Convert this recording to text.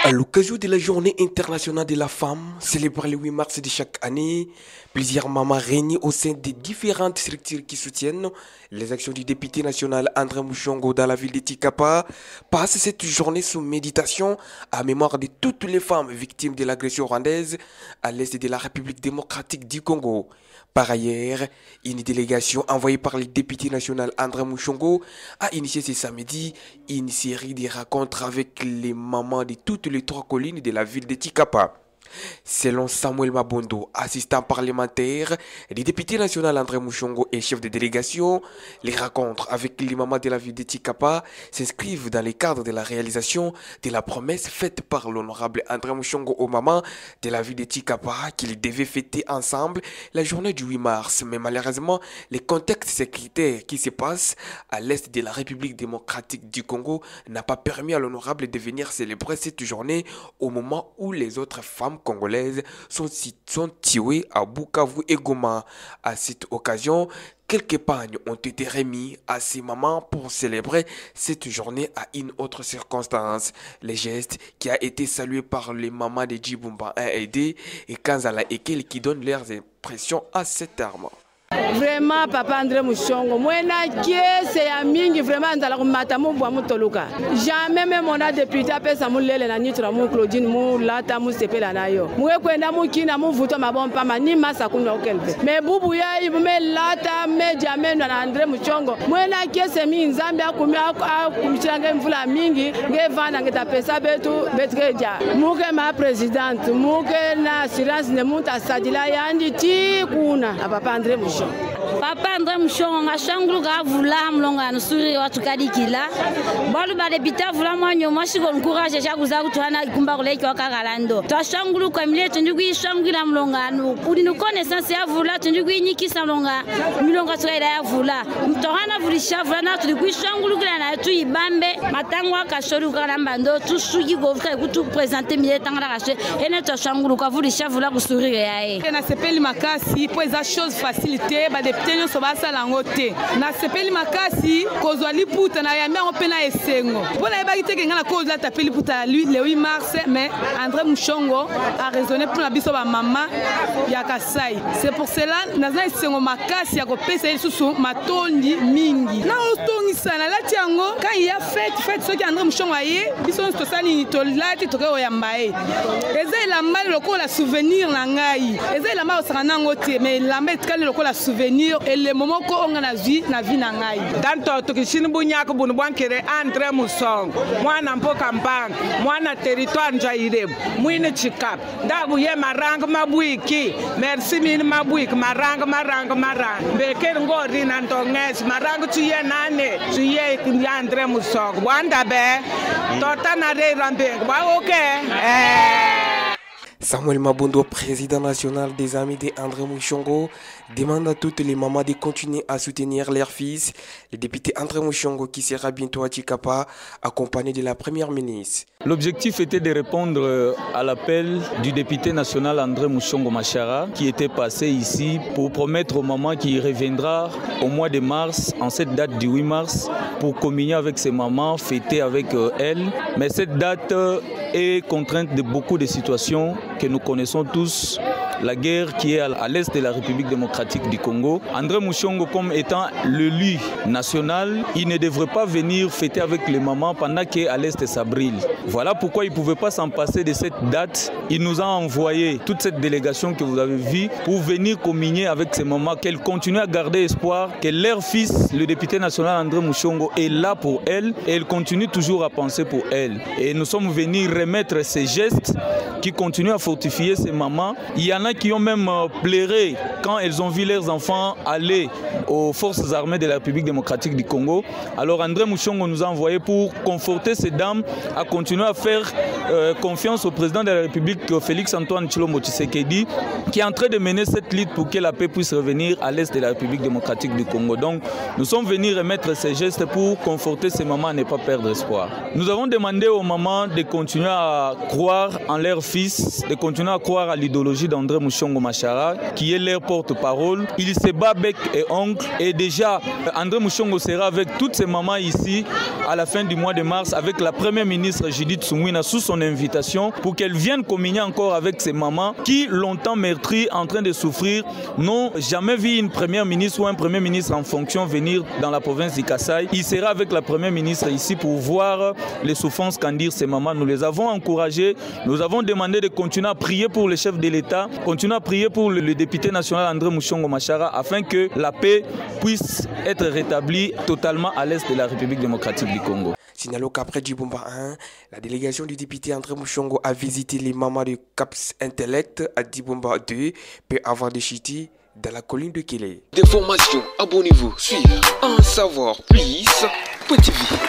À l'occasion de la journée internationale de la femme, célébrée le 8 mars de chaque année, plusieurs mamans réunies au sein des différentes structures qui soutiennent les actions du député national André Mouchongo dans la ville de Tikapa passent cette journée sous méditation à mémoire de toutes les femmes victimes de l'agression rwandaise à l'est de la République démocratique du Congo. Par ailleurs, une délégation envoyée par le député national André Mouchongo a initié ce samedi une série de rencontres avec les mamans de toutes les trois collines de la ville de Tikapa. Selon Samuel Mabondo, assistant parlementaire du député national André Mouchongo et chef de délégation, les rencontres avec les mamans de la ville de Tikapa s'inscrivent dans le cadre de la réalisation de la promesse faite par l'honorable André Mouchongo aux mamans de la ville de Tikapa qu'ils devaient fêter ensemble la journée du 8 mars. Mais malheureusement, le contexte sécuritaire qui se passe à l'est de la République démocratique du Congo n'a pas permis à l'honorable de venir célébrer cette journée au moment où les autres femmes congolaises sont tuées à Bukavu et Goma. À cette occasion, quelques pagnes ont été remis à ces mamans pour célébrer cette journée à une autre circonstance. Le geste qui a été salué par les mamans de Djibumba 1 et 2 et Kanzala et Kel qui donnent leurs impressions à cette arme. Vraiment, papa André Mouchongo, moi c'est ya mingi vraiment ndala kumata mu bwa mutoluka. Jamais même on a député apesa mu lele na nitra mu Claudine mu lata mu sepela nayo. Mu kwenda mu kina mu vuto mabompa mani masa kunya okelbe. Me bubu ya me lata me jamais na André Mouchongo. Moi na kiese mi nzambe akumya kumchanga mvula mingi ngevana ngeta pesa betu betreja. Mu ke ma présidente, mu ke na assurance ne muta sadila yandi ti kuna papa André Mouchongo. Papa André Mouchongo nga shangulu ga vula mlonga nusuri watu kadikila balu ba debita vula mwanyo mashiko encourage cha kuzaku tuhana ikumba kuleki wakagalando twa shangulu kwa mile tundugi shangula mlonga nu kudi nu connaissance ya vula tundugi nyikisa mlonga milonga tsaida ya vula mtohana vulisha vula na tundugi shangulu kila na tu ibambe matangwa kashoru kana mbando tusugi govka kutu présenter mile tangara kashe ene twa shangulu kwa vulisha vula kusurire yae na sepeli makasi po eza chose facilité ba député nyonso basala yango te na sepeli makasi kozwa liputa na yambi yango mpe na esengo mpo nayebaki teke ngai na kozwa tape liputa le 8 mars mais André Mouchongo a raisonné mpona biso bamama ya Kasai. C'est pour cela naza esengo makasi ya kopesa ye lisusu matondi mingi na otongisa nalati yango quand il y a fête soki André Mouchongo aye biso nyonso tosali nini tolati toke oyamba ye eza elamba lokola souvenir na ngai eza elamba osaka nango te mais elamba etikali lokola souvenir et le moment ko on a vu na vie na ngai danto tukishini bunyako bunu bwankere André Mouchongo mwana mpoka mbanga mwana territoire njaire mwine chikap ndabu ye maranga mabwiki merci mini mabwiki maranga mbekere ngori na ndongesi maranga tuye nane tuye André Mouchongo wanda be tota na re rambe ba okay Samuel Mabondo, président national des amis de André Mouchongo, demande à toutes les mamans de continuer à soutenir leurs fils. Le député André Mouchongo qui sera bientôt à Tikapa, accompagné de la première ministre. L'objectif était de répondre à l'appel du député national André Mouchongo Machara qui était passé ici pour promettre aux mamans qu'il reviendra au mois de mars, en cette date du 8 mars, pour communier avec ses mamans, fêter avec elles. Mais cette date est contrainte de beaucoup de situations que nous connaissons tous, la guerre qui est à l'est de la République démocratique du Congo. André Mouchongo, comme étant l'élu national, il ne devrait pas venir fêter avec les mamans pendant qu'à l'est ça brille. Voilà pourquoi il ne pouvait pas s'en passer de cette date. Il nous a envoyé toute cette délégation que vous avez vue pour venir communier avec ces mamans, qu'elles continuent à garder espoir, que leur fils, le député national André Mouchongo, est là pour elles et elle continue toujours à penser pour elles. Et nous sommes venus remettre ces gestes qui continuent à fortifier ces mamans. Il y en a qui ont même pleuré quand elles ont vu leurs enfants aller aux forces armées de la République démocratique du Congo. Alors André Mouchongo nous a envoyé pour conforter ces dames à continuer à faire confiance au président de la République, Félix Antoine Tshilombo Tshisekedi, qui est en train de mener cette lutte pour que la paix puisse revenir à l'est de la République démocratique du Congo. Donc nous sommes venus remettre ces gestes pour conforter ces mamans à ne pas perdre espoir. Nous avons demandé aux mamans de continuer à croire en leurs fils, de continuer à croire à l'idéologie d'André André Mouchongo Machara, qui est leur porte-parole. Il se bat bec et ongle. Et déjà, André Mouchongo sera avec toutes ses mamans ici à la fin du mois de mars, avec la première ministre Judith Soumouina sous son invitation, pour qu'elle vienne communier encore avec ses mamans qui, longtemps meurtries, en train de souffrir, n'ont jamais vu une première ministre ou un premier ministre en fonction venir dans la province du Kasaï. Il sera avec la première ministre ici pour voir les souffrances qu'endurent ces mamans. Nous les avons encouragés, nous avons demandé de continuer à prier pour le chef de l'État, continuer à prier pour le député national André Mouchongo Machara, afin que la paix puisse être rétablie totalement à l'est de la République démocratique du Congo. Signalons qu'après Djibomba 1, la délégation du député André Mouchongo a visité les mamans de CAPS Intellect à Djibomba 2, peu avant de Chiti, dans la colline de Kélé. Des formations, abonnez-vous, suivre, en savoir plus, Petit V.